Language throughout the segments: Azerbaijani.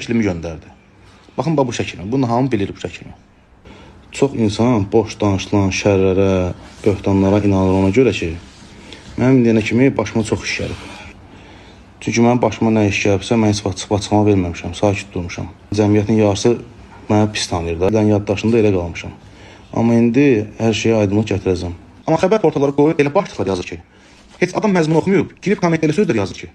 şəklimi göndərdi. Baxın, bu şəklimi. Bunu hamı bilir bu şəklimi. Çox insan boş danışılan şərlərə, böhtanlara inanır ona görə ki, mənim deyənə kimi başıma çox iş gəlib. Çünki mənim başıma nə iş gəlibsə, mən heç vaxt açıqlama verməmişəm, sakit durmuşam. Cəmiyyətin yarısı mənə pis tanıyır da, yaddaşında elə qalmışam. Amma indi hər şeyə aydınlıq gətirəcəm. Amma xəbər portalları qoyub elə başlıqlar yazır ki, heç adam məzmun oxumayıb, girib kommentlərə sözlər yazır ki,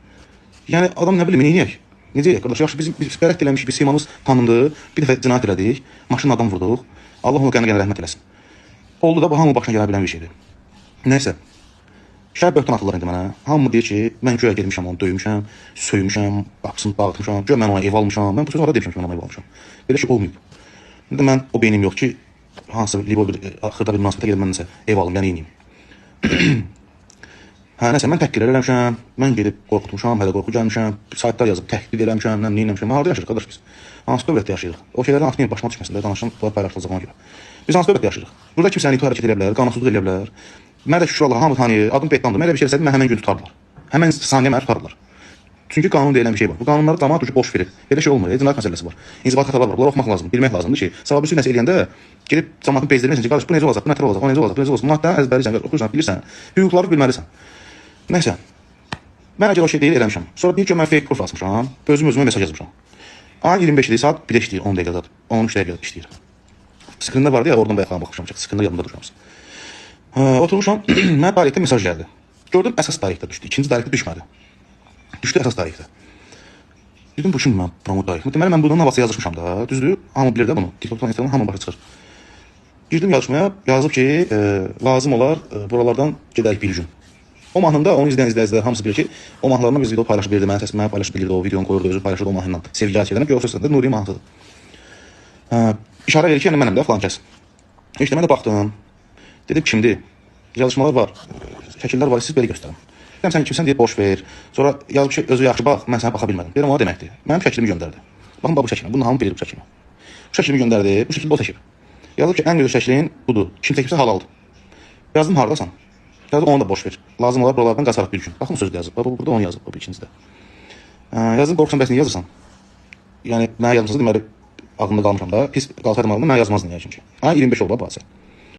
yəni adam nə bilim, neyniyək? Necə yiyək, qardaş? Yaxşı, biz bərət eləmişik, biz simamız tanındı, bir dəfə cinayət elədik, maşınla adam vurduq, Allah onu qənə rəhmət eləsin. Oldu da, bu hamı başına gələ bilən bir şeydir. Nəysə, şəhər böhtan atırlar indi mənə. Hamı deyir ki, mən göyə gelmişəm, onu döymüşəm, söymüşəm, qapısını dağıtmışam, göyə mən ona ev almışam. Mən bu sözü arada demişəm ki, mən ona ev almışam. Belə şey olmayıb. İndi mən o beynim yox ki, hansısa xırda bir münasibətə gedib mən nəsə ev alım, yəni eyniyim. Nəsə, mən təhqirlər eləmişəm, mən gedib qorxutmuşam, hələ qorxu gəlmişəm, saytlar yazıb, təhdid eləmişəm, nə eləmişəm. Harada yaşayırıq, qardaş biz? Hansı dövlətdə yaşayırıq? O şeylərdən atmayın, başıma düşməsin də, danışan bunlar paylaşılacaq ona görə. Biz hansı dövlətdə yaşayırıq? Burada kimsə iti hərəkət edə bilər, qanunsuzluq edə bilər. Mən də şükür Allah, hamı tanıyır, adım Betlandır. Mən elə bir şey desəydim, mən həmən gün tutardılar. Həmən saniyə məni tutardılar. Çünki qanun deyilən bir şey var. Bu qanunları camaat ucu boş verir. Belə şey olmur, cinayət məsələsi var. İnzibat xətalar var, bunları oxumaq lazım, bilmək lazımdır ki, savabı üstü nəsə eləyəndə gedib camaatın bezdirməsin ki, qardaş, bu necə olacaq, bu nətər olacaq, o necə olacaq, bu necə olacaq. Bunlar da əzbərliysən, oxuyursan, bilirsən, hüquqları bilməlisən. Nəysə, mən əgər o şey deyil eləmişəm. Sonra bir gün mən fake profil açmışam, özümə mesaj yazmışam. Ayın 25-dir, saat 1-də işləyir, 10 dəqiqə zaten, 13 dəqiqə işləyir. Skrində vardı ya, oradan bayaqlarına baxmışam, skrində yanımda duruşamız. Oturmuşam, mən tarixdə mesaj gəldi. Gördüm, əsas tarixdə düşdü, ikinci tarixdə düşmədi. Düşdü əsas tarixdə. Dedim, bu şimdi mən promo tarixdə. Deməli, mən buradan havası yazışmışam da, düzdür, hamı bilir də bunu. TikTok'dan, Instagram'dan hamı başa çıxır. Girdim yazışmaya, yazıb ki, lazım olar, buralardan gedək bir gün. O mahnında onu izləyən izləyicilər hamısı bilir ki, o mahnılarından biz video paylaşıb bilirdi, mənim səsimi paylaşıb bilirdi, o videonu qoyurdu, özü paylaşırdı o mahnıyla. Sevgi açıqlarına görə sözlərində Nuri mahnıdır. İşarə verir ki, yəni mənəm də falan kəs. İşte mən də baxdım. Dedim, kimdir? Yazışmalar var, şəkillər var, siz belə göstərin. Dedim, sən kimsən deyib, boş ver. Sonra yazıb ki, özü yaxşı bax, mən sənə baxa bilmədim. Dedim, ona deməkdir. Mənim şəklimi göndərdi. Baxın, bu şəklimi, bunu hamı bilir bu şəklimi. Bu şəklimi göndərdi, bu şəkildə o çəkib. Yazıb ki, ən gözəl şəklin budur, kim çəkibsə halaldır. Yazdım, haradasan? Yazdım, onu da boş ver. Lazım olar, buralardan qaçaraq bir gün. Baxın, sözdə yazıb, burada onu yazıb, bu ikincidə. Yazdım, qorxusan bəs niyə yazırsan? Yəni, mənə yazmışsınız, deməli, ağlımda qalmışam da, pis qalsaydım ağlımda, mənə yazmazdın, yəni çünki. 25 oldu, bu hadise.